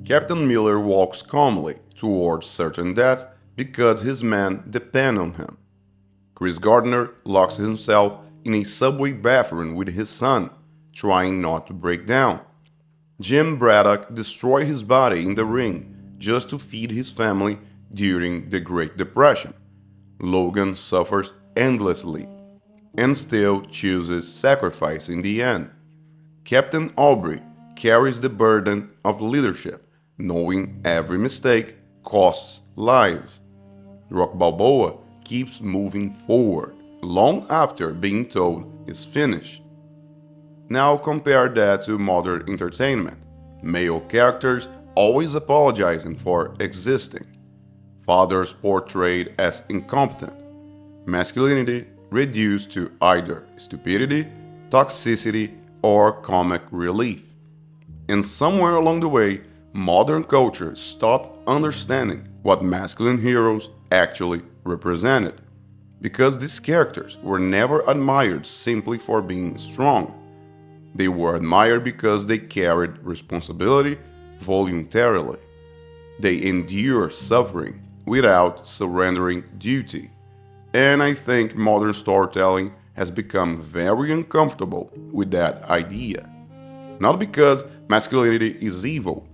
Captain Miller walks calmly towards certain death because his men depend on him. Chris Gardner locks himself in a subway bathroom with his son, trying not to break down. Jim Braddock destroys his body in the ring just to feed his family during the Great Depression. Logan suffers endlessly and still chooses sacrifice in the end. Captain Aubrey carries the burden of leadership, knowing every mistake costs lives. Balboa keeps moving forward long after being told it's finished. Now compare that to modern entertainment. Male characters always apologizing for existing. Fathers portrayed as incompetent. Masculinity reduced to either stupidity, toxicity, or comic relief. And somewhere along the way, modern culture stopped understanding what masculine heroes actually represented. Because these characters were never admired simply for being strong. They were admired because they carried responsibility voluntarily. They endured suffering without surrendering duty. And I think modern storytelling has become very uncomfortable with that idea. Not because masculinity is evil,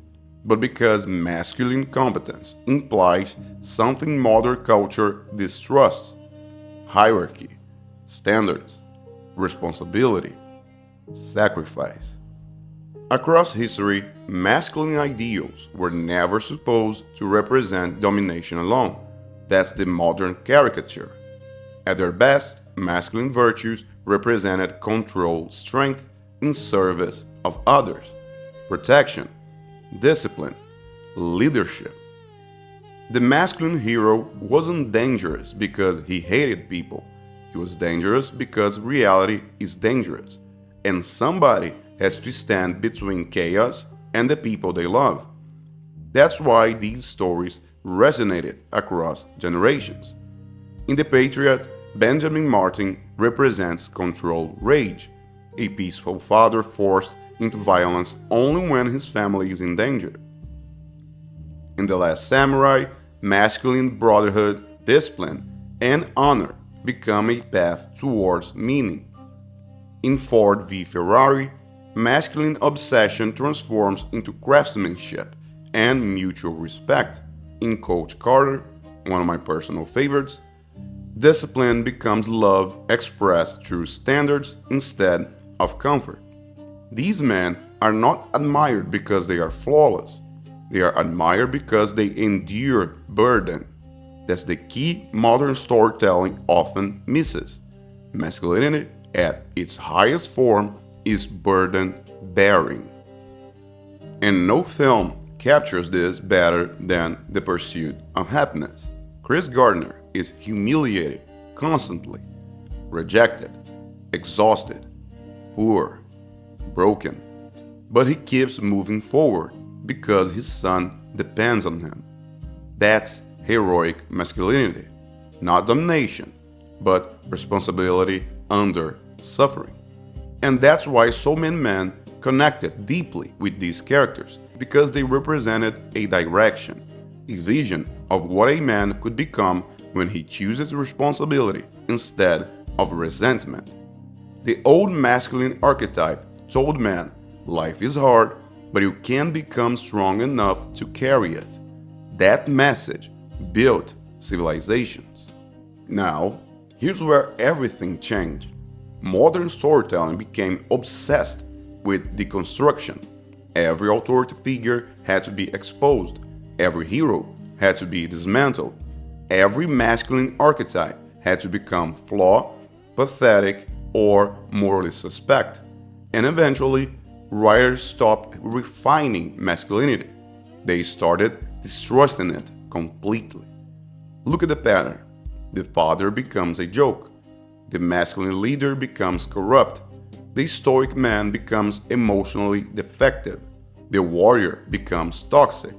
but because masculine competence implies something modern culture distrusts: hierarchy, standards, responsibility, sacrifice. Across history, masculine ideals were never supposed to represent domination alone. That's the modern caricature. At their best, masculine virtues represented control, strength in service of others, protection, discipline, leadership. The masculine hero wasn't dangerous because he hated people. He was dangerous because reality is dangerous, and somebody has to stand between chaos and the people they love. That's why these stories resonated across generations. In The Patriot, Benjamin Martin represents controlled rage, a peaceful father forced into violence only when his family is in danger. In The Last Samurai, masculine brotherhood, discipline, and honor become a path towards meaning. In Ford v Ferrari, masculine obsession transforms into craftsmanship and mutual respect. In Coach Carter, one of my personal favorites, discipline becomes love expressed through standards instead of comfort. These men are not admired because they are flawless. They are admired because they endure burden. That's the key modern storytelling often misses. Masculinity, at its highest form, is burden bearing. And no film captures this better than The Pursuit of Happiness. Chris Gardner is humiliated constantly, rejected, exhausted, poor, broken. But he keeps moving forward because his son depends on him. That's heroic masculinity, not domination, but responsibility under suffering. And that's why so many men connected deeply with these characters, because they represented a direction, a vision of what a man could become when he chooses responsibility instead of resentment. The old masculine archetype told men, life is hard, but you can become strong enough to carry it. That message built civilizations. Now, here's where everything changed. Modern storytelling became obsessed with deconstruction. Every authority figure had to be exposed. Every hero had to be dismantled. Every masculine archetype had to become flawed, pathetic, or morally suspect. And eventually, writers stopped refining masculinity. They started distrusting it completely. Look at the pattern. The father becomes a joke. The masculine leader becomes corrupt. The stoic man becomes emotionally defective. The warrior becomes toxic.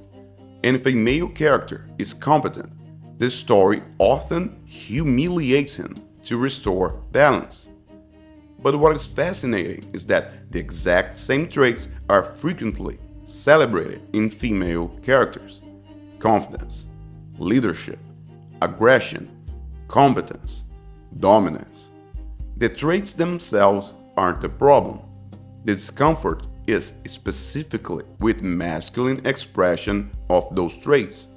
And if a male character is competent, the story often humiliates him to restore balance. But what is fascinating is that the exact same traits are frequently celebrated in female characters: confidence, leadership, aggression, competence, dominance. The traits themselves aren't the problem. The discomfort is specifically with masculine expression of those traits,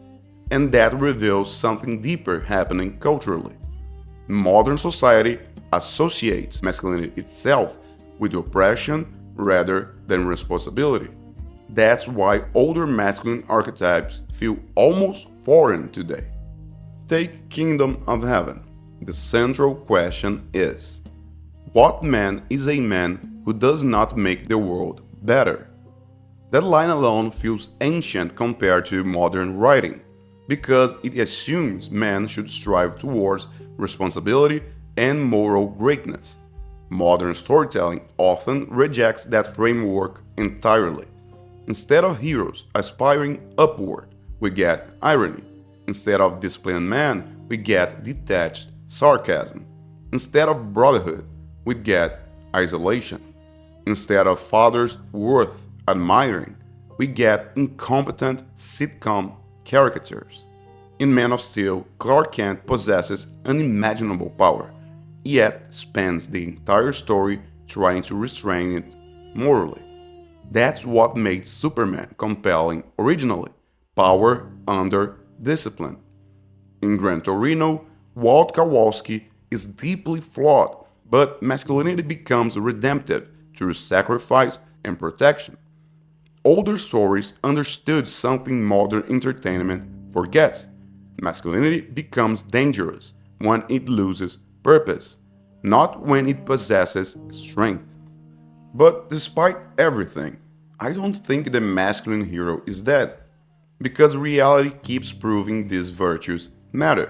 and that reveals something deeper happening culturally. Modern society associates masculinity itself with oppression rather than responsibility. That's why older masculine archetypes feel almost foreign today. Take Kingdom of Heaven. The central question is: what man is a man who does not make the world better? That line alone feels ancient compared to modern writing, because it assumes man should strive towards responsibility and moral greatness. Modern storytelling often rejects that framework entirely. Instead of heroes aspiring upward, we get irony. Instead of disciplined man, we get detached sarcasm. Instead of brotherhood, we get isolation. Instead of fathers worth admiring, we get incompetent sitcom caricatures. In Man of Steel, Clark Kent possesses unimaginable power, yet spends the entire story trying to restrain it morally. That's what made Superman compelling originally: power under discipline. In Gran Torino, Walt Kowalski is deeply flawed, but masculinity becomes redemptive through sacrifice and protection. Older stories understood something modern entertainment forgets. Masculinity becomes dangerous when it loses purpose, not when it possesses strength. But despite everything, I don't think the masculine hero is dead, because reality keeps proving these virtues matter.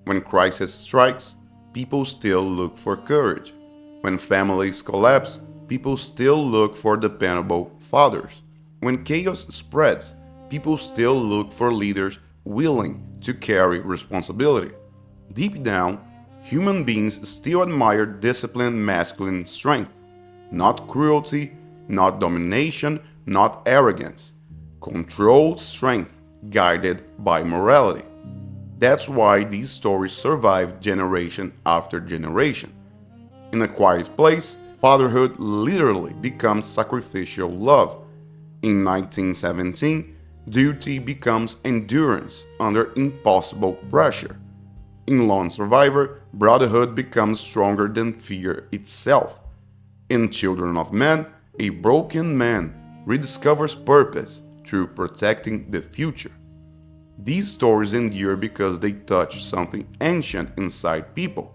When crisis strikes, people still look for courage. When families collapse, people still look for dependable fathers. When chaos spreads, people still look for leaders willing to carry responsibility. Deep down, human beings still admire disciplined masculine strength, not cruelty, not domination, not arrogance. Controlled strength guided by morality. That's why these stories survive generation after generation. In A Quiet Place, fatherhood literally becomes sacrificial love. In 1917, duty becomes endurance under impossible pressure. In Lone Survivor, brotherhood becomes stronger than fear itself. In Children of Men, a broken man rediscovers purpose through protecting the future. These stories endure because they touch something ancient inside people: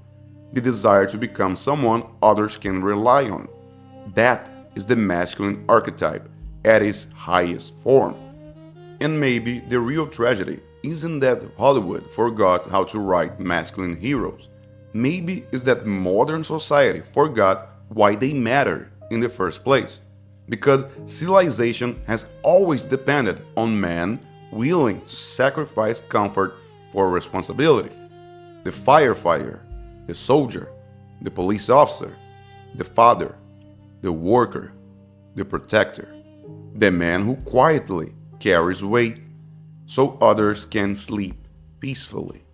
the desire to become someone others can rely on. That is the masculine archetype at its highest form. And maybe the real tragedy isn't that Hollywood forgot how to write masculine heroes. Maybe it's that modern society forgot why they matter in the first place. Because civilization has always depended on men willing to sacrifice comfort for responsibility. The firefighter, the soldier, the police officer, the father, the worker, the protector, the man who quietly carries weight so others can sleep peacefully.